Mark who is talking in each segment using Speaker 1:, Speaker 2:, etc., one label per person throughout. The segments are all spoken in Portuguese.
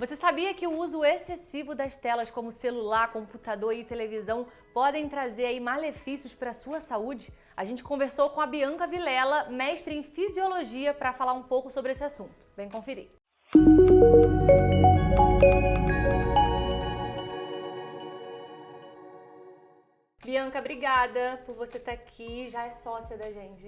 Speaker 1: Você sabia que o uso excessivo das telas como celular, computador e televisão podem trazer aí malefícios para a sua saúde? A gente conversou com a Bianca Vilela, mestre em fisiologia, para falar um pouco sobre esse assunto. Vem conferir. Bianca, obrigada por você estar aqui. Já é sócia da gente.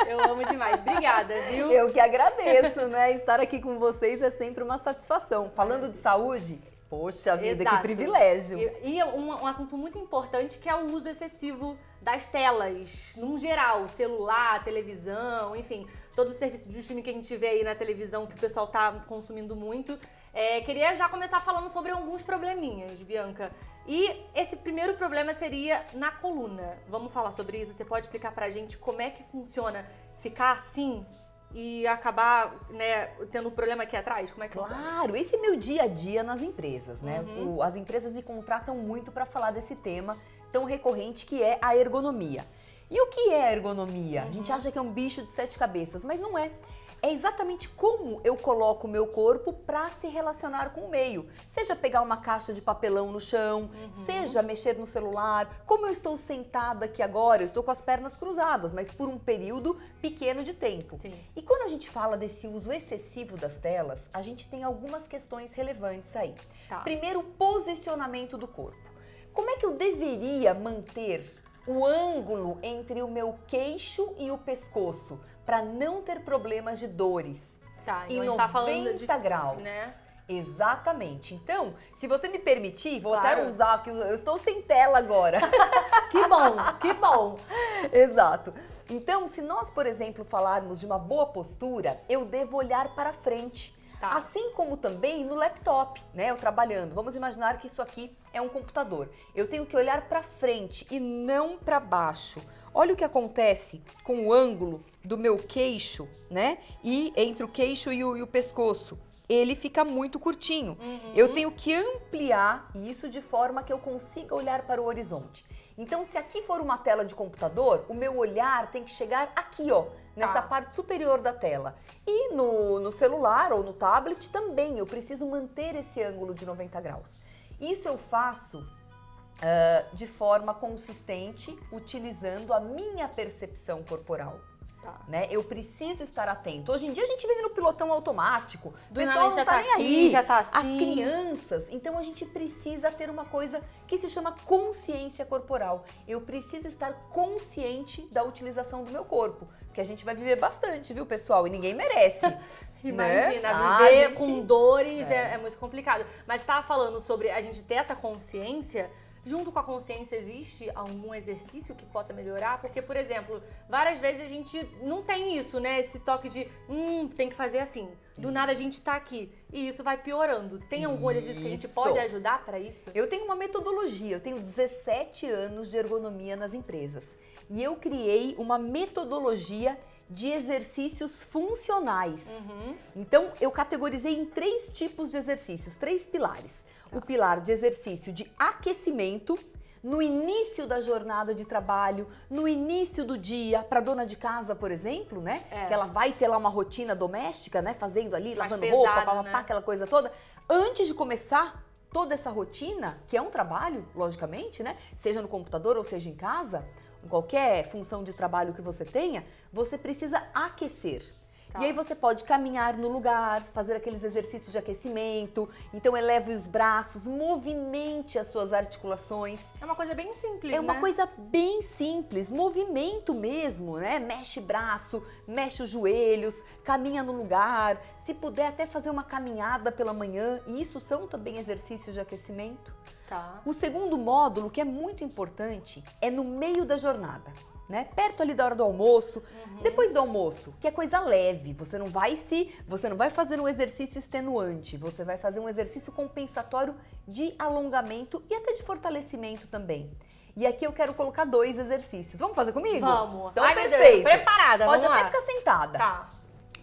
Speaker 1: Eu amo demais. Obrigada, viu?
Speaker 2: Eu que agradeço, né? Estar aqui com vocês é sempre uma satisfação. Falando de saúde, poxa vida,
Speaker 1: Exato.
Speaker 2: que privilégio.
Speaker 1: E um assunto muito importante que é o uso excessivo das telas, num geral, celular, televisão, enfim, todo o serviço de streaming que a gente vê aí na televisão que o pessoal tá consumindo muito. Queria já começar falando sobre alguns probleminhas, Bianca. E esse primeiro problema seria na coluna. Vamos falar sobre isso? Você pode explicar pra gente como é que funciona ficar assim e acabar, né, tendo um problema aqui atrás? Como é que funciona?
Speaker 2: Claro, esse é meu dia a dia nas empresas, né? As empresas me contratam muito para falar desse tema tão recorrente que é a ergonomia. E o que é a ergonomia? A gente acha que é um bicho de 7 cabeças, mas não é. É exatamente como eu coloco o meu corpo para se relacionar com o meio. Seja pegar uma caixa de papelão no chão, seja mexer no celular, como eu estou sentada aqui agora, eu estou com as pernas cruzadas, mas por um período pequeno de tempo.
Speaker 1: Sim.
Speaker 2: E quando a gente fala desse uso excessivo das telas, a gente tem algumas questões relevantes aí.
Speaker 1: Tá.
Speaker 2: Primeiro, o posicionamento do corpo. Como é que eu deveria manter o ângulo entre o meu queixo e o pescoço para não ter problemas de dores?
Speaker 1: Tá,
Speaker 2: Em
Speaker 1: então a gente
Speaker 2: 90
Speaker 1: tá falando de
Speaker 2: graus.
Speaker 1: né?
Speaker 2: Exatamente. Então, se você me permitir, vou
Speaker 1: Claro.
Speaker 2: até usar aqui, eu estou sem tela agora.
Speaker 1: Que bom, que bom.
Speaker 2: Exato. Então, se nós, por exemplo, falarmos de uma boa postura, eu devo olhar para frente.
Speaker 1: Tá.
Speaker 2: Assim como também no laptop, né? Eu trabalhando. Vamos imaginar que isso aqui é um computador. Eu tenho que olhar para frente e não para baixo. Olha o que acontece com o ângulo do meu queixo, né? E entre o queixo e o pescoço. Ele fica muito curtinho. Eu tenho que ampliar isso de forma que eu consiga olhar para o horizonte. Então, se aqui for uma tela de computador, o meu olhar tem que chegar aqui, ó, nessa parte superior da tela. E no celular ou no tablet também, eu preciso manter esse ângulo de 90 graus. Isso eu faço de forma consistente, utilizando a minha percepção corporal. Né? Eu preciso estar atento. Hoje em dia a gente vive no pilotão automático. O pessoal não tá nem aí.
Speaker 1: Já tá assim.
Speaker 2: As crianças. Então a gente precisa ter uma coisa que se chama consciência corporal. Eu preciso estar consciente da utilização do meu corpo. Porque a gente vai viver bastante, viu, pessoal? E ninguém merece.
Speaker 1: Imagina,
Speaker 2: né?
Speaker 1: viver com dores é muito complicado. Mas você tava falando sobre a gente ter essa consciência. Junto com a consciência, existe algum exercício que possa melhorar? Porque, por exemplo, várias vezes a gente não tem isso, né? Esse toque de, tem que fazer assim. Do nada a gente tá aqui. E isso vai piorando. Tem algum exercício que a gente pode ajudar para isso?
Speaker 2: Eu tenho uma metodologia. Eu tenho 17 anos de ergonomia nas empresas. E eu criei uma metodologia de exercícios funcionais. Então, eu categorizei em 3 tipos de exercícios, 3 pilares. O pilar de exercício de aquecimento, no início da jornada de trabalho, no início do dia, para dona de casa, por exemplo, né? Que ela vai ter lá uma rotina doméstica, né? Fazendo ali,
Speaker 1: mais
Speaker 2: lavando
Speaker 1: pesado,
Speaker 2: roupa, papapá,
Speaker 1: né?
Speaker 2: aquela coisa toda. Antes de começar toda essa rotina, que é um trabalho, logicamente, né? Seja no computador ou seja em casa, em qualquer função de trabalho que você tenha, você precisa aquecer. E aí você pode caminhar no lugar, fazer aqueles exercícios de aquecimento, então eleve os braços, movimente as suas articulações.
Speaker 1: É uma coisa bem simples,
Speaker 2: É uma coisa bem simples, movimento mesmo, né? Mexe braço, mexe os joelhos, caminha no lugar, se puder até fazer uma caminhada pela manhã, e isso são também exercícios de aquecimento. O segundo módulo, que é muito importante, é no meio da jornada. Né? Perto ali da hora do almoço, depois do almoço, que é coisa leve, você não vai fazer um exercício extenuante, você vai fazer um exercício compensatório de alongamento e até de fortalecimento também. E aqui eu quero colocar 2 exercícios. Vamos fazer comigo?
Speaker 1: Vamos.
Speaker 2: Então,
Speaker 1: Ai,
Speaker 2: perfeito.
Speaker 1: meu Deus, preparada,
Speaker 2: Pode
Speaker 1: vamos
Speaker 2: até
Speaker 1: lá.
Speaker 2: ficar sentada.
Speaker 1: Tá.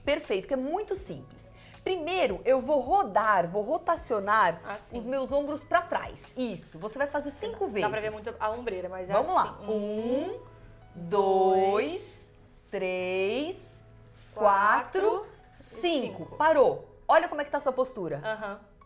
Speaker 2: Perfeito, que é muito simples. Primeiro, eu vou rotacionar
Speaker 1: Assim.
Speaker 2: os meus ombros para trás. Isso, você vai fazer 5 vezes.
Speaker 1: Dá pra ver muito a ombreira, mas é
Speaker 2: Vamos
Speaker 1: assim.
Speaker 2: lá. 1, 2, 3, 4, 5. Parou. Olha como é que tá a sua postura.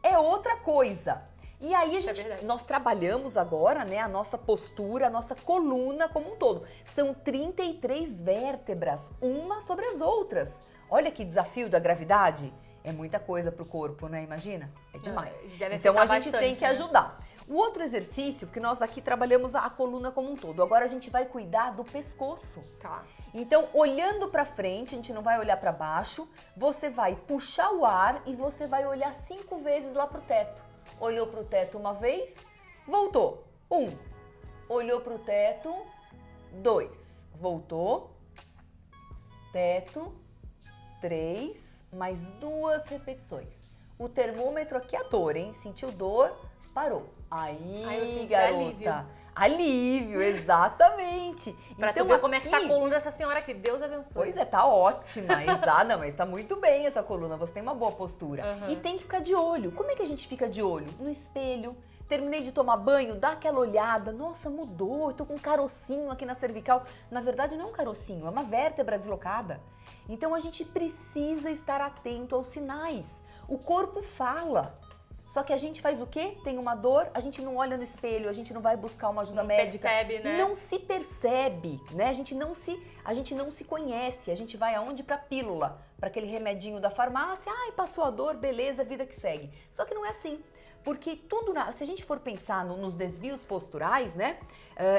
Speaker 2: é outra coisa. E aí
Speaker 1: verdade.
Speaker 2: nós trabalhamos agora, né, a nossa postura, a nossa coluna como um todo. São 33 vértebras, uma sobre as outras. Olha que desafio da gravidade. É muita coisa pro corpo, né? Imagina? É demais. Então a gente tem que ajudar. O outro exercício, porque nós aqui trabalhamos a coluna como um todo. Agora a gente vai cuidar do pescoço.
Speaker 1: Tá.
Speaker 2: Então, olhando pra frente, a gente não vai olhar pra baixo, você vai puxar o ar e você vai olhar 5 vezes lá pro teto. Olhou pro teto uma vez, voltou. 1. Olhou pro teto, 2. Voltou. Teto, 3. Mais 2 repetições. O termômetro aqui é a dor, hein? Sentiu dor, parou. Aí, garota. Alívio, exatamente.
Speaker 1: Pra então, tu ver como é que tá a coluna dessa senhora aqui. Deus abençoe.
Speaker 2: Pois é, tá ótima. Exato, não, mas tá muito bem essa coluna. Você tem uma boa postura. E tem que ficar de olho. Como é que a gente fica de olho? No espelho. Terminei de tomar banho, dá aquela olhada. Nossa, mudou. Eu tô com um carocinho aqui na cervical. Na verdade, não é um carocinho, é uma vértebra deslocada. Então, a gente precisa estar atento aos sinais. O corpo fala. Só que a gente faz o quê? Tem uma dor, a gente não olha no espelho, a gente não vai buscar uma ajuda médica.
Speaker 1: Não percebe, né?
Speaker 2: Não se percebe, né? A gente não se conhece. A gente vai aonde? Pra pílula, para aquele remedinho da farmácia. Ai, passou a dor, beleza, vida que segue. Só que não é assim. Porque tudo, se a gente for pensar nos desvios posturais, né?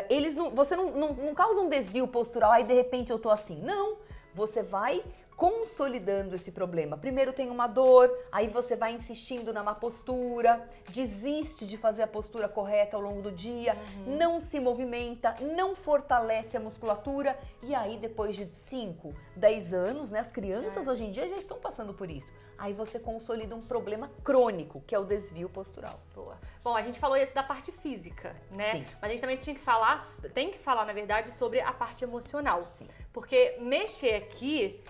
Speaker 2: Eles não, você não causa um desvio postural, aí de repente eu tô assim. Não, você vai consolidando esse problema. Primeiro tem uma dor, aí você vai insistindo na má postura, desiste de fazer a postura correta ao longo do dia, não se movimenta, não fortalece a musculatura, e aí depois de 5, 10 anos, né, as crianças hoje em dia já estão passando por isso. Aí você consolida um problema crônico, que é o desvio postural.
Speaker 1: Boa. Bom, a gente falou isso da parte física, né?
Speaker 2: Sim.
Speaker 1: Mas a gente também tem que falar, na verdade, sobre a parte emocional.
Speaker 2: Sim.
Speaker 1: Porque mexer aqui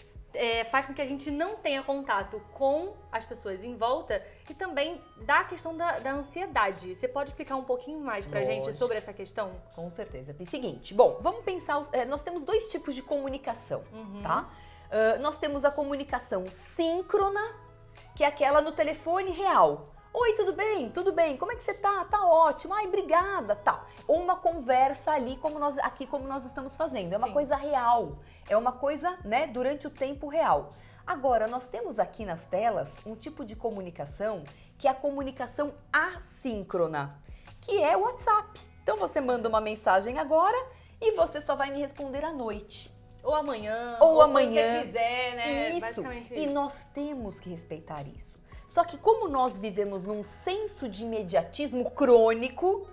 Speaker 1: faz com que a gente não tenha contato com as pessoas em volta e também dá a questão da ansiedade. Você pode explicar um pouquinho mais pra gente sobre essa questão?
Speaker 2: Com certeza. Seguinte, bom, vamos pensar, nós temos 2 tipos de comunicação, tá? Nós temos a comunicação síncrona, que é aquela no telefone real. Oi, tudo bem? Tudo bem? Como é que você tá? Tá ótimo. Ai, obrigada, tal. Ou uma conversa ali, como nós estamos fazendo. É uma coisa real. É uma coisa, né, durante o tempo real. Agora, nós temos aqui nas telas um tipo de comunicação que é a comunicação assíncrona, que é o WhatsApp. Então, você manda uma mensagem agora e você só vai me responder à noite.
Speaker 1: Ou amanhã.
Speaker 2: Ou amanhã.
Speaker 1: Quando você quiser, né?
Speaker 2: Isso.
Speaker 1: Basicamente
Speaker 2: E
Speaker 1: isso.
Speaker 2: nós temos que respeitar isso. Só que como nós vivemos num senso de imediatismo crônico,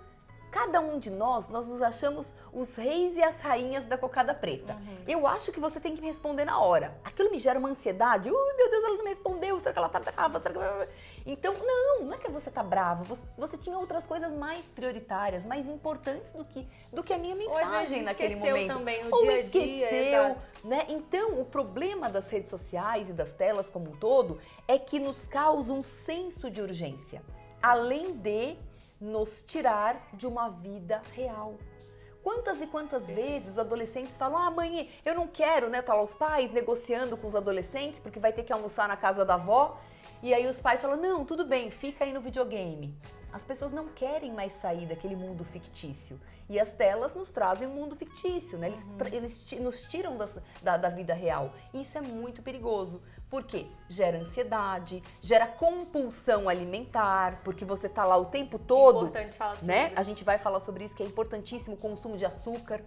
Speaker 2: cada um de nós nos achamos os reis e as rainhas da cocada preta. Eu acho que você tem que me responder na hora. Aquilo me gera uma ansiedade. Ui, meu Deus, ela não me respondeu. Será que ela tá brava? Então, não é que você tá bravo. Você tinha outras coisas mais prioritárias, mais importantes do que a minha mensagem naquele momento.
Speaker 1: Também no
Speaker 2: Ou
Speaker 1: dia a
Speaker 2: esqueceu,
Speaker 1: dia,
Speaker 2: né? Então, o problema das redes sociais e das telas como um todo é que nos causa um senso de urgência, além de nos tirar de uma vida real. Quantas e quantas vezes os adolescentes falam, mãe, eu não quero, né? Tá lá os pais negociando com os adolescentes porque vai ter que almoçar na casa da avó. E aí os pais falam, não, tudo bem, fica aí no videogame. As pessoas não querem mais sair daquele mundo fictício. E as telas nos trazem um mundo fictício, né? Eles nos tiram da vida real. E isso é muito perigoso. Por quê? Gera ansiedade, gera compulsão alimentar, porque você tá lá o tempo todo.
Speaker 1: Importante falar sobre
Speaker 2: né?
Speaker 1: isso.
Speaker 2: A gente vai falar sobre isso, que é importantíssimo o consumo de açúcar.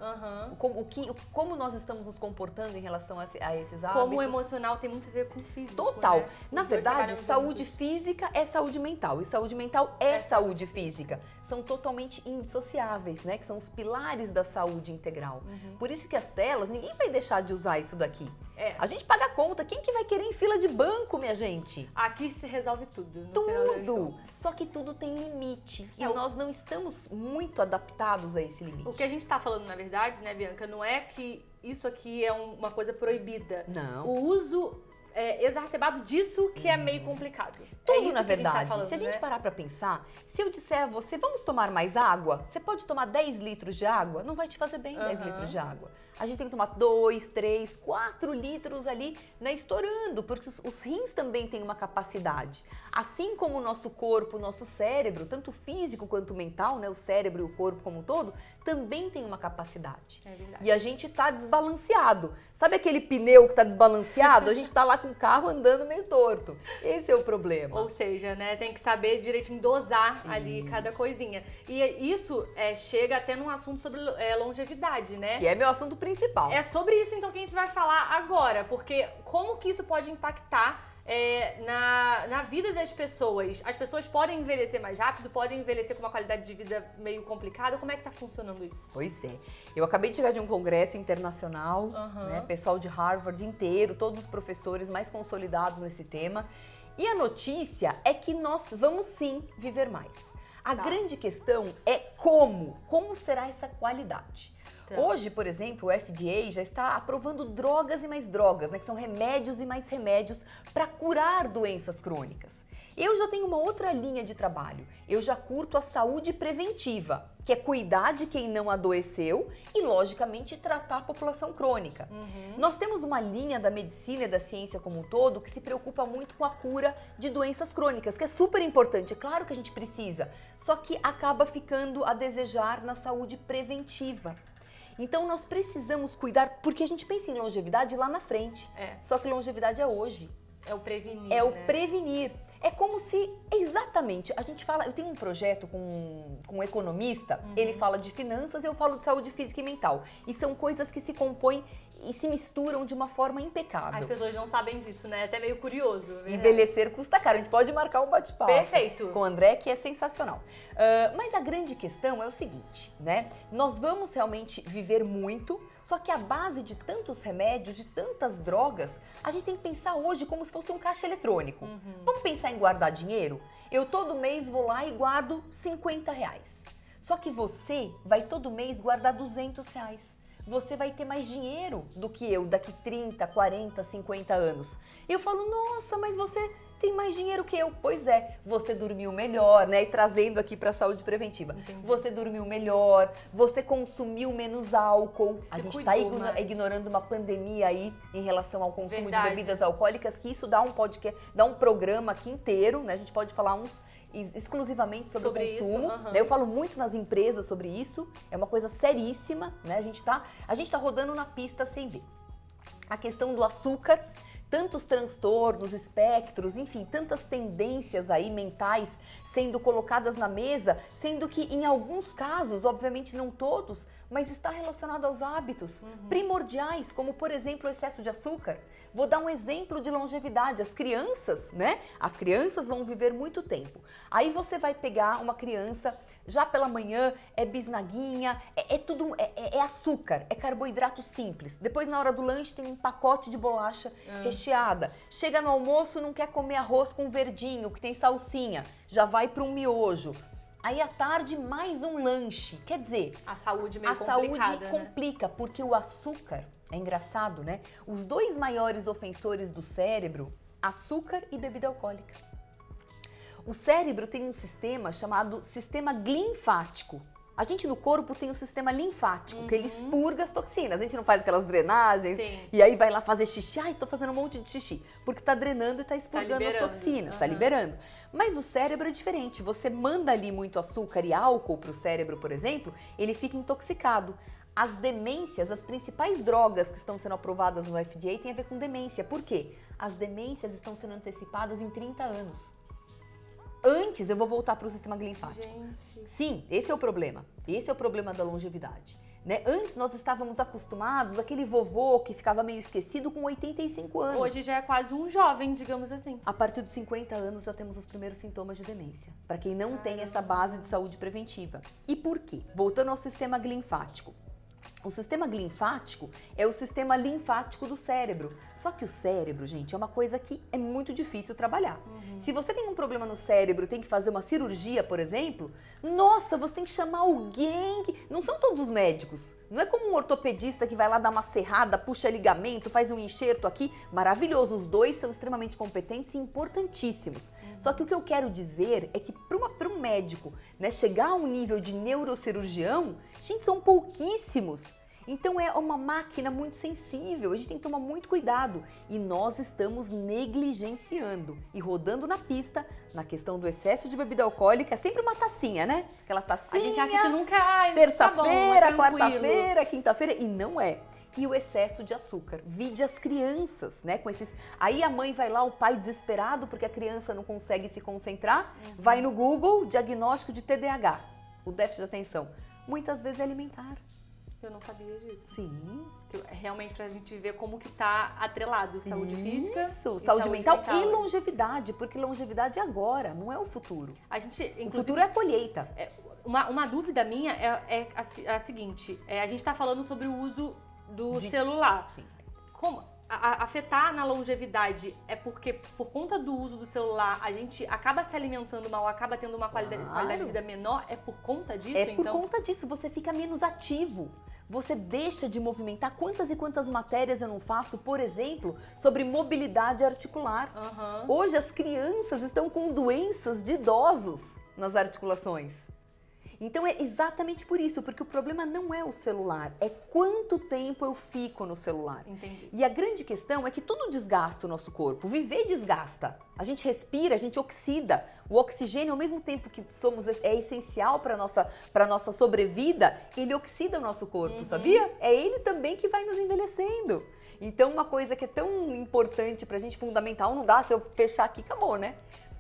Speaker 2: Como nós estamos nos comportando em relação a esses hábitos.
Speaker 1: Como o emocional tem muito a ver com o físico.
Speaker 2: Total.
Speaker 1: Né?
Speaker 2: Na verdade, saúde física é saúde mental e saúde mental é saúde física. São totalmente indissociáveis, né? Que são os pilares da saúde integral. Por isso que as telas, ninguém vai deixar de usar isso daqui. A gente paga a conta. Quem que vai querer em fila de banco, minha gente?
Speaker 1: Aqui se resolve tudo.
Speaker 2: Tudo. Só que tudo tem limite. E nós não estamos muito adaptados a esse limite.
Speaker 1: O que a gente tá falando, na verdade, né, Bianca, não é que isso aqui é uma coisa proibida.
Speaker 2: Não.
Speaker 1: O uso exacerbado disso que é meio complicado.
Speaker 2: Tudo,
Speaker 1: isso
Speaker 2: na
Speaker 1: que a gente tá
Speaker 2: verdade.
Speaker 1: falando,
Speaker 2: Se a gente
Speaker 1: né?
Speaker 2: parar pra pensar, se eu disser a você, vamos tomar mais água? Você pode tomar 10 litros de água? Não vai te fazer bem 10 litros de água. A gente tem que tomar 2, 3, 4 litros ali, né, estourando, porque os rins também têm uma capacidade. Assim como o nosso corpo, o nosso cérebro, tanto físico quanto mental, né, o cérebro e o corpo como um todo, também tem uma capacidade.
Speaker 1: É verdade.
Speaker 2: E a gente tá desbalanceado. Sabe aquele pneu que tá desbalanceado? A gente tá lá com o carro andando meio torto. Esse é o problema.
Speaker 1: Ou seja, né, tem que saber direitinho dosar ali cada coisinha. E isso chega até num assunto sobre longevidade, né?
Speaker 2: Que é meu assunto principal.
Speaker 1: É sobre isso, então, que a gente vai falar agora. Porque como que isso pode impactar na vida das pessoas? As pessoas podem envelhecer mais rápido, podem envelhecer com uma qualidade de vida meio complicada. Como é que tá funcionando isso?
Speaker 2: Pois é. Eu acabei de chegar de um congresso internacional, né, pessoal de Harvard inteiro, todos os professores mais consolidados nesse tema. E a notícia é que nós vamos sim viver mais. A grande questão é como será essa qualidade. Hoje, por exemplo, o FDA já está aprovando drogas e mais drogas, né, que são remédios e mais remédios para curar doenças crônicas. Eu já tenho uma outra linha de trabalho. Eu já curto a saúde preventiva, que é cuidar de quem não adoeceu e, logicamente, tratar a população crônica. Nós temos uma linha da medicina e da ciência como um todo que se preocupa muito com a cura de doenças crônicas, que é super importante. É claro que a gente precisa, só que acaba ficando a desejar na saúde preventiva. Então, nós precisamos cuidar, porque a gente pensa em longevidade lá na frente. Só que longevidade é hoje.
Speaker 1: É o prevenir,
Speaker 2: É o prevenir. É como se, exatamente, a gente fala, eu tenho um projeto com um economista, ele fala de finanças, eu falo de saúde física e mental. E são coisas que se compõem e se misturam de uma forma impecável.
Speaker 1: As pessoas não sabem disso, né? É até meio curioso.
Speaker 2: Envelhecer custa caro. A gente pode marcar um bate-papo.
Speaker 1: Perfeito.
Speaker 2: Com o André, que é sensacional. Mas a grande questão é o seguinte, né? Nós vamos realmente viver muito, só que a base de tantos remédios, de tantas drogas, a gente tem que pensar hoje como se fosse um caixa eletrônico. Vamos pensar em guardar dinheiro? Eu todo mês vou lá e guardo R$50. Só que você vai todo mês guardar R$200. Você vai ter mais dinheiro do que eu daqui 30, 40, 50 anos. Eu falo, nossa, mas você tem mais dinheiro que eu. Pois é, você dormiu melhor, né? E trazendo aqui para a saúde preventiva.
Speaker 1: Entendi.
Speaker 2: Você dormiu melhor, você consumiu menos álcool. A gente está ignorando uma pandemia aí em relação ao consumo de bebidas alcoólicas, que isso dá um podcast, dá um programa aqui inteiro, né? A gente pode falar exclusivamente sobre o consumo.
Speaker 1: Isso,
Speaker 2: Eu falo muito nas empresas sobre isso. É uma coisa seríssima, né? A gente tá rodando na pista sem ver. A questão do açúcar, tantos transtornos, espectros, enfim, tantas tendências aí mentais sendo colocadas na mesa, sendo que em alguns casos, obviamente não todos, mas está relacionado aos hábitos primordiais, como por exemplo o excesso de açúcar. Vou dar um exemplo de longevidade. As crianças, né? As crianças vão viver muito tempo. Aí você vai pegar uma criança, já pela manhã, é bisnaguinha, é açúcar, é carboidrato simples. Depois, na hora do lanche, tem um pacote de bolacha recheada. Chega no almoço, não quer comer arroz com verdinho, que tem salsinha. Já vai para um miojo. Aí à tarde, mais um lanche. Quer dizer,
Speaker 1: a saúde meio complicada,
Speaker 2: a saúde complica, porque o açúcar, é engraçado, né? Os dois maiores ofensores do cérebro, açúcar e bebida alcoólica. O cérebro tem um sistema chamado sistema linfático. A gente no corpo tem um sistema linfático, que ele expurga as toxinas. A gente não faz aquelas drenagens e aí vai lá fazer xixi. Ai, tô fazendo um monte de xixi. Porque tá drenando e tá expurgando as toxinas, tá liberando. Mas o cérebro é diferente. Você manda ali muito açúcar e álcool pro cérebro, por exemplo, ele fica intoxicado. As demências, as principais drogas que estão sendo aprovadas no FDA têm a ver com demência. Por quê? As demências estão sendo antecipadas em 30 anos. Antes, eu vou voltar para o sistema linfático.
Speaker 1: Gente.
Speaker 2: Sim, esse é o problema. Esse é o problema da longevidade. Né? Antes, nós estávamos acostumados àquele vovô que ficava meio esquecido com 85 anos.
Speaker 1: Hoje já é quase um jovem, digamos assim.
Speaker 2: A partir dos 50 anos, já temos os primeiros sintomas de demência. Para quem não tem essa base de saúde preventiva. E por quê? Voltando ao sistema linfático. O sistema linfático é o sistema linfático do cérebro. Só que o cérebro, gente, é uma coisa que é muito difícil trabalhar. Se você tem um problema no cérebro, tem que fazer uma cirurgia, por exemplo, nossa, você tem que chamar alguém que... Não são todos os médicos. Não é como um ortopedista que vai lá dar uma serrada, puxa ligamento, faz um enxerto aqui. Maravilhoso, os dois são extremamente competentes e importantíssimos. Só que o que eu quero dizer é que para um médico, né, chegar a um nível de neurocirurgião, gente, são pouquíssimos. Então é uma máquina muito sensível, a gente tem que tomar muito cuidado e nós estamos negligenciando e rodando na pista na questão do excesso de bebida alcoólica, é sempre uma tacinha, né? Aquela tacinha.
Speaker 1: A gente acha que nunca,
Speaker 2: terça-feira,
Speaker 1: tá bom,
Speaker 2: quarta-feira, quinta-feira e não é. E o excesso de açúcar, vide as crianças, né? Com esses... Aí a mãe vai lá, o pai desesperado porque a criança não consegue se concentrar, vai no Google, diagnóstico de TDAH, o déficit de atenção. Muitas vezes é alimentar.
Speaker 1: Eu não sabia disso.
Speaker 2: Sim.
Speaker 1: Realmente pra gente ver como que tá atrelado saúde física,
Speaker 2: saúde mental e longevidade, porque longevidade é agora, não é o futuro.
Speaker 1: A gente, inclusive,
Speaker 2: o futuro é a colheita.
Speaker 1: Uma dúvida minha é a seguinte, a gente tá falando sobre o uso do celular.
Speaker 2: Sim.
Speaker 1: Como afetar na longevidade é porque por conta do uso do celular a gente acaba se alimentando mal, acaba tendo uma qualidade de vida menor, é por conta disso, então?
Speaker 2: É por conta disso, você fica menos ativo. Você deixa de movimentar. Quantas e quantas matérias eu não faço, por exemplo, sobre mobilidade articular. Hoje as crianças estão com doenças de idosos nas articulações. Então é exatamente por isso, porque o problema não é o celular, é quanto tempo eu fico no celular.
Speaker 1: Entendi.
Speaker 2: E a grande questão é que tudo desgasta o nosso corpo, viver desgasta. A gente respira, a gente oxida. O oxigênio, ao mesmo tempo que é essencial para a nossa sobrevida, ele oxida o nosso corpo, sabia? É ele também que vai nos envelhecendo. Então uma coisa que é tão importante pra gente, fundamental, não dá, se eu fechar aqui, acabou, né?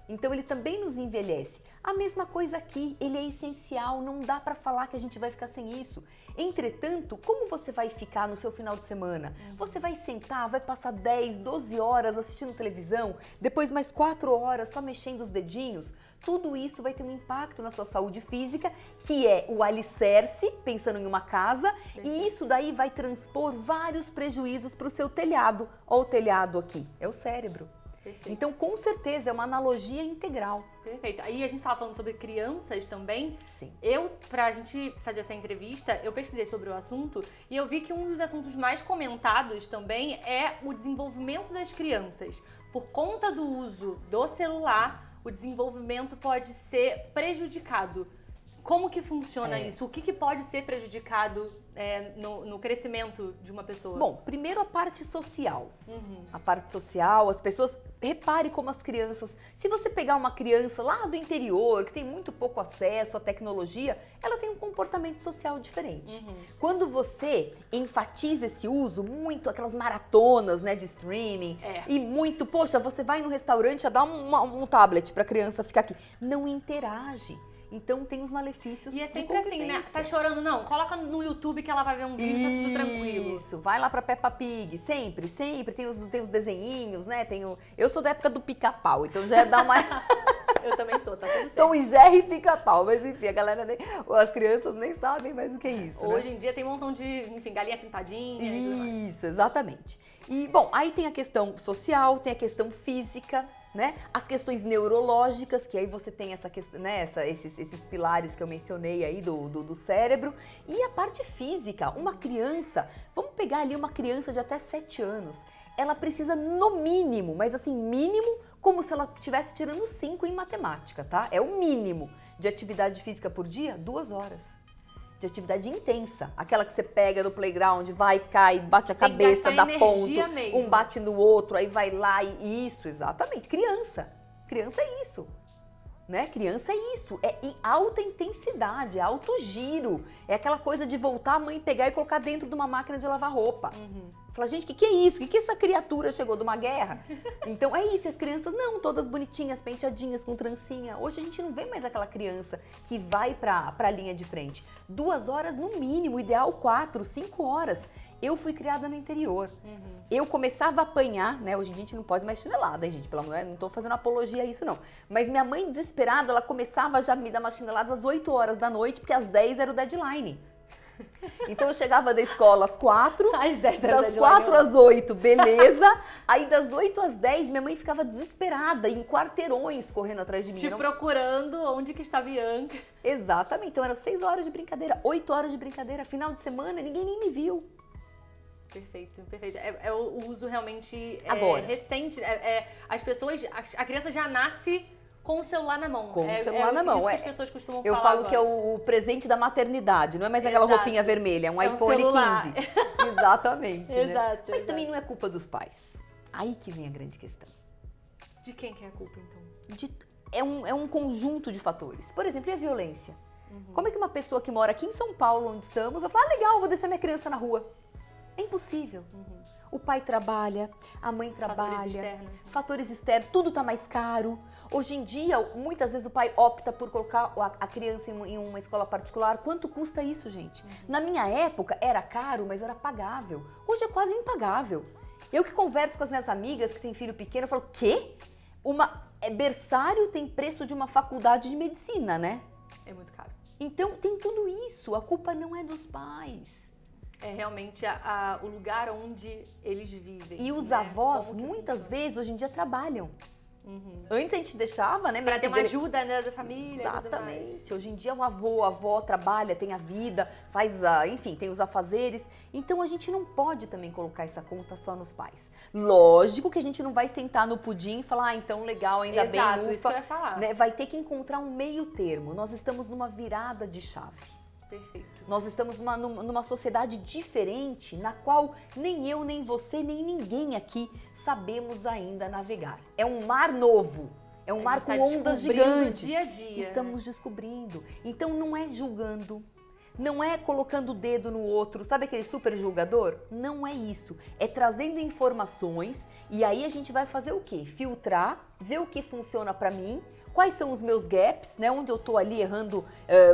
Speaker 2: Então ele também nos envelhece. A mesma coisa aqui, ele é essencial, não dá pra falar que a gente vai ficar sem isso. Entretanto, como você vai ficar no seu final de semana? Você vai sentar, vai passar 10, 12 horas assistindo televisão, depois mais 4 horas só mexendo os dedinhos? Tudo isso vai ter um impacto na sua saúde física, que é o alicerce, pensando em uma casa, e isso daí vai transpor vários prejuízos para o seu telhado. Olha o telhado aqui, é o cérebro.
Speaker 1: Perfeito.
Speaker 2: Então, com certeza, é uma analogia integral.
Speaker 1: Perfeito. Aí a gente estava falando sobre crianças também.
Speaker 2: Sim.
Speaker 1: Pra gente fazer essa entrevista, eu pesquisei sobre o assunto e eu vi que um dos assuntos mais comentados também é o desenvolvimento das crianças. Por conta do uso do celular, o desenvolvimento pode ser prejudicado. Como que funciona isso? O que pode ser prejudicado no crescimento de uma pessoa?
Speaker 2: Bom, primeiro a parte social. A parte social, as pessoas... Repare como as crianças... Se você pegar uma criança lá do interior, que tem muito pouco acesso à tecnologia, ela tem um comportamento social diferente. Quando você enfatiza esse uso, muito aquelas maratonas, né, de streaming, e muito, poxa, você vai no restaurante, já dá um tablet pra criança ficar aqui. Não interage. Então tem os malefícios.
Speaker 1: E é sempre assim, né? Tá chorando, não? Coloca no YouTube que ela vai ver um vídeo, tá tudo tranquilo.
Speaker 2: Isso, vai lá pra Peppa Pig, sempre, tem os desenhinhos, né? Eu sou da época do Pica-Pau, então já dá uma...
Speaker 1: Eu também sou, tá tudo certo.
Speaker 2: Tom e Jerry e Pica-Pau, mas enfim, a galera as crianças nem sabem mais o que é isso,
Speaker 1: Hoje em dia tem um montão de, enfim, galinha pintadinha.
Speaker 2: Isso, exatamente. E, bom, aí tem a questão social, tem a questão física, né? As questões neurológicas, que aí você tem essa questão, né? Esses pilares que eu mencionei aí do cérebro. E a parte física, uma criança, vamos pegar ali uma criança de até 7 anos, ela precisa no mínimo, mas assim, mínimo, como se ela estivesse tirando 5 em matemática, tá? É o mínimo de atividade física por dia, 2 horas. De atividade intensa, aquela que você pega no playground, vai, cai, bate a cabeça, dá ponto,
Speaker 1: mesmo.
Speaker 2: Um bate no outro, aí vai lá e isso, exatamente, criança é isso, né? Criança é isso, é em alta intensidade, é alto giro, é aquela coisa de voltar a mãe pegar e colocar dentro de uma máquina de lavar roupa. Fala, gente, o que é isso? O que essa criatura chegou de uma guerra? Então é isso, as crianças não, todas bonitinhas, penteadinhas, com trancinha. Hoje a gente não vê mais aquela criança que vai pra linha de frente. 2 horas no mínimo, ideal 4, 5 horas. Eu fui criada no interior. Eu começava a apanhar, né? Hoje a gente não pode mais chinelada, hein, gente? Pelo amor, não tô fazendo apologia a isso, não. Mas minha mãe, desesperada, ela começava já a me dar uma chinelada às 8 horas da noite, porque às 10 era o deadline. Então eu chegava da escola às 4,
Speaker 1: Às 10
Speaker 2: das 4 às 8, beleza. Aí das 8 às 10, minha mãe ficava desesperada, em quarteirões correndo atrás de mim.
Speaker 1: Te procurando onde que está Bianca.
Speaker 2: Exatamente, então eram 6 horas de brincadeira, 8 horas de brincadeira, final de semana, ninguém nem me viu.
Speaker 1: Perfeito, perfeito. É o uso realmente
Speaker 2: Agora.
Speaker 1: recente. As pessoas, a criança já nasce com o celular na mão.
Speaker 2: Com o celular na mão.
Speaker 1: Isso que as pessoas costumam
Speaker 2: Eu
Speaker 1: falar
Speaker 2: falo
Speaker 1: agora.
Speaker 2: que é o presente da maternidade, não é mais aquela
Speaker 1: Exato.
Speaker 2: roupinha vermelha, é um
Speaker 1: É um
Speaker 2: iPhone
Speaker 1: celular.
Speaker 2: 15. Exatamente. Né?
Speaker 1: Exato.
Speaker 2: Mas
Speaker 1: exato.
Speaker 2: também não é culpa dos pais. Aí que vem a grande questão.
Speaker 1: De quem que é a culpa, então?
Speaker 2: É um conjunto de fatores. Por exemplo, e a violência?
Speaker 1: Uhum.
Speaker 2: Como é que uma pessoa que mora aqui em São Paulo, onde estamos, vai falar, legal, vou deixar minha criança na rua? É impossível.
Speaker 1: Uhum.
Speaker 2: O pai trabalha, a mãe trabalha.
Speaker 1: Fatores externos.
Speaker 2: Fatores externos, tudo tá mais caro. Hoje em dia, muitas vezes o pai opta por colocar a criança em uma escola particular. Quanto custa isso, gente? Na minha época era caro, mas era pagável. Hoje é quase impagável. Eu que converso com as minhas amigas que têm filho pequeno, eu falo, quê? Berçário tem preço de uma faculdade de medicina, né?
Speaker 1: É muito caro.
Speaker 2: Então tem tudo isso, a culpa não é dos pais.
Speaker 1: É realmente o lugar onde eles vivem.
Speaker 2: E os
Speaker 1: né?
Speaker 2: avós,
Speaker 1: Como que
Speaker 2: muitas
Speaker 1: funciona.
Speaker 2: vezes, hoje em dia trabalham.
Speaker 1: Uhum.
Speaker 2: Antes a gente deixava, né?
Speaker 1: Pra
Speaker 2: meio
Speaker 1: ter
Speaker 2: que
Speaker 1: uma ajuda, né, da família. e tudo mais.
Speaker 2: Exatamente. Hoje em dia um avô, a avó trabalha, tem a vida, enfim, tem os afazeres. Então a gente não pode também colocar essa conta só nos pais. Lógico que a gente não vai sentar no pudim e falar, então legal, ainda
Speaker 1: Exato,
Speaker 2: bem,
Speaker 1: isso que eu
Speaker 2: ufa.
Speaker 1: ia falar.
Speaker 2: Né? Vai ter que encontrar um meio termo. Nós estamos numa virada de chave.
Speaker 1: Perfeito.
Speaker 2: Nós estamos numa sociedade diferente, na qual nem eu, nem você, nem ninguém aqui sabemos ainda navegar. É um mar novo, é um mar com ondas gigantes.
Speaker 1: Dia a dia.
Speaker 2: Estamos descobrindo. Então não é julgando, não é colocando o dedo no outro, sabe aquele super julgador? Não é isso. É trazendo informações e aí a gente vai fazer o quê? Filtrar, ver o que funciona pra mim. Quais são os meus gaps, né? Onde eu tô ali errando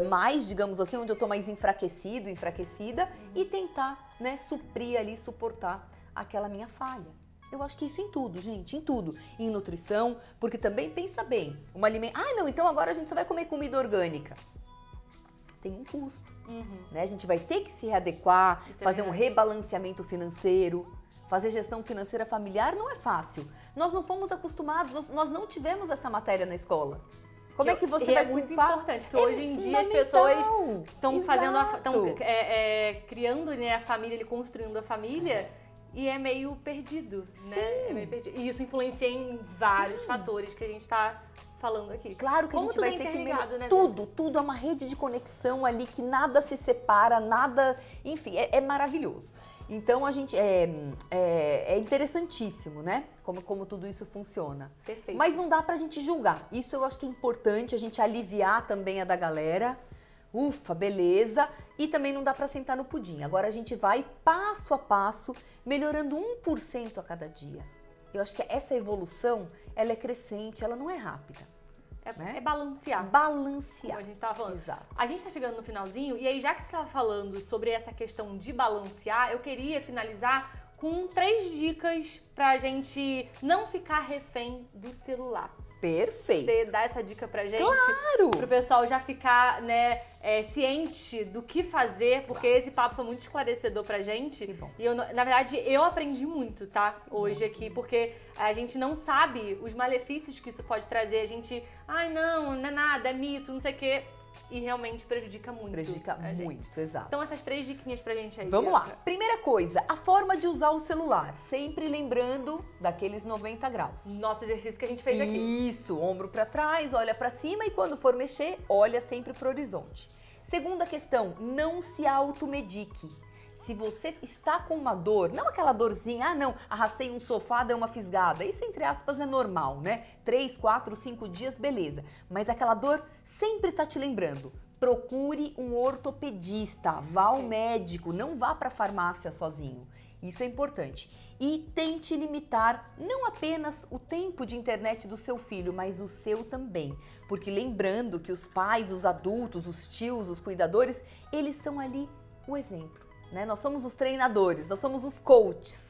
Speaker 2: mais, digamos assim, onde eu tô mais enfraquecido, enfraquecida, e tentar, né, suprir ali, suportar aquela minha falha. Eu acho que isso em tudo, gente, em tudo. Em nutrição, porque também, pensa bem, uma alimentação... Ah, não, então agora a gente só vai comer comida orgânica. Tem um custo, né? A gente vai ter que se readequar,
Speaker 1: Isso é
Speaker 2: fazer um
Speaker 1: verdade.
Speaker 2: rebalanceamento financeiro. Fazer gestão financeira familiar não é fácil. Nós não fomos acostumados, nós não tivemos essa matéria na escola. Como é que você vai
Speaker 1: é muito
Speaker 2: culpar?
Speaker 1: importante, que
Speaker 2: É
Speaker 1: hoje em dia as
Speaker 2: fundamental.
Speaker 1: pessoas estão fazendo,
Speaker 2: Exato.
Speaker 1: estão criando, né, a família, ele construindo a família e é meio perdido, né? É meio perdido. E isso influencia em vários fatores que a gente está falando aqui.
Speaker 2: Claro que
Speaker 1: Como
Speaker 2: a gente
Speaker 1: tudo
Speaker 2: vai
Speaker 1: é
Speaker 2: ter que
Speaker 1: interligado, né,
Speaker 2: tudo é uma rede de conexão ali que nada se separa, nada, enfim, é maravilhoso. Então a gente é interessantíssimo, né? Como tudo isso funciona.
Speaker 1: Perfeito.
Speaker 2: Mas não dá pra gente julgar. Isso eu acho que é importante a gente aliviar também a da galera. Ufa, beleza. E também não dá pra sentar no pudim. Agora a gente vai passo a passo, melhorando 1% a cada dia. Eu acho que essa evolução, ela é crescente, ela não é rápida. né?
Speaker 1: É balancear.
Speaker 2: Balancear.
Speaker 1: Como a gente estava falando.
Speaker 2: Exato.
Speaker 1: A gente está chegando no finalzinho, e aí já que você estava falando sobre essa questão de balancear, eu queria finalizar com 3 dicas pra gente não ficar refém do celular.
Speaker 2: Perfeito.
Speaker 1: Você dá essa dica pra gente?
Speaker 2: Claro!
Speaker 1: Pro pessoal já ficar, né, ciente do que fazer, porque esse papo foi muito esclarecedor pra gente.
Speaker 2: Que bom.
Speaker 1: E, na verdade, eu aprendi muito, tá? Hoje aqui, porque a gente não sabe os malefícios que isso pode trazer. A gente, ai, não é nada, é mito, não sei o quê. E realmente prejudica muito.
Speaker 2: Prejudica
Speaker 1: a gente.
Speaker 2: muito, exato.
Speaker 1: Então, essas 3 diquinhas pra gente aí.
Speaker 2: Vamos lá.
Speaker 1: Bianca.
Speaker 2: Primeira coisa, a forma de usar o celular. Sempre lembrando daqueles 90 graus.
Speaker 1: Nosso exercício que a gente fez aqui.
Speaker 2: Isso, ombro pra trás, olha pra cima e quando for mexer, olha sempre pro horizonte. Segunda questão, não se automedique. Se você está com uma dor, não aquela dorzinha, não, arrastei um sofá, deu uma fisgada. Isso, entre aspas, é normal, né? 3, 4, 5 dias, beleza. Mas aquela dor sempre tá te lembrando. Procure um ortopedista, vá ao médico, não vá para a farmácia sozinho. Isso é importante. E tente limitar não apenas o tempo de internet do seu filho, mas o seu também. Porque lembrando que os pais, os adultos, os tios, os cuidadores, eles são ali o exemplo, né? Nós somos os treinadores, nós somos os coaches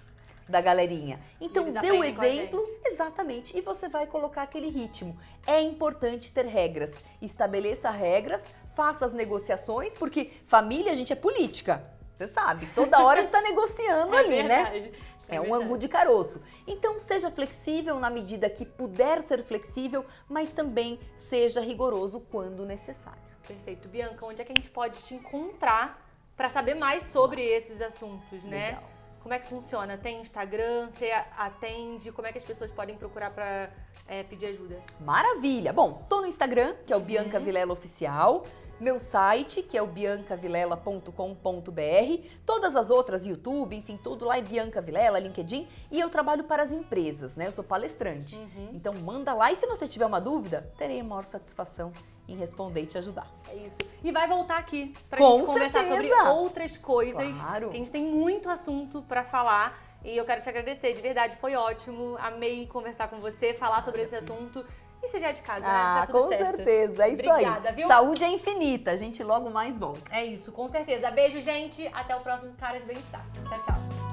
Speaker 2: da galerinha. Então
Speaker 1: eles
Speaker 2: dê o
Speaker 1: aprendem com a
Speaker 2: exemplo, exatamente, e você vai colocar aquele ritmo. É importante ter regras. Estabeleça regras, faça as negociações, porque família, a gente é política. Você sabe, toda hora a gente tá negociando ali,
Speaker 1: verdade,
Speaker 2: né?
Speaker 1: é
Speaker 2: um
Speaker 1: verdade.
Speaker 2: angu de caroço. Então, seja flexível na medida que puder ser flexível, mas também seja rigoroso quando necessário.
Speaker 1: Perfeito. Bianca, onde é que a gente pode te encontrar para saber mais sobre esses assuntos, né?
Speaker 2: Legal.
Speaker 1: Como é que funciona? Tem Instagram? Você atende? Como é que as pessoas podem procurar para pedir ajuda?
Speaker 2: Maravilha! Bom, tô no Instagram, que é o Bianca Vilela Oficial. Meu site, que é o biancavilela.com.br, todas as outras, YouTube, enfim, tudo lá é Bianca Vilela, LinkedIn, e eu trabalho para as empresas, né? Eu sou palestrante. Então manda lá e se você tiver uma dúvida, terei a maior satisfação em responder e te ajudar.
Speaker 1: É isso. E vai voltar aqui pra
Speaker 2: Com
Speaker 1: gente conversar sobre
Speaker 2: certeza.
Speaker 1: outras coisas,
Speaker 2: Claro.
Speaker 1: que a gente tem muito assunto pra falar. E eu quero te agradecer, de verdade, foi ótimo. Amei conversar com você, falar sobre esse assunto. E você já é de casa, né? Tá tudo
Speaker 2: com
Speaker 1: certo.
Speaker 2: certeza, é isso
Speaker 1: Obrigada,
Speaker 2: aí.
Speaker 1: viu?
Speaker 2: Saúde é infinita, a gente logo mais volta.
Speaker 1: É isso, com certeza. Beijo, gente. Até o próximo Caras Bem-Estar. Tchau, tchau.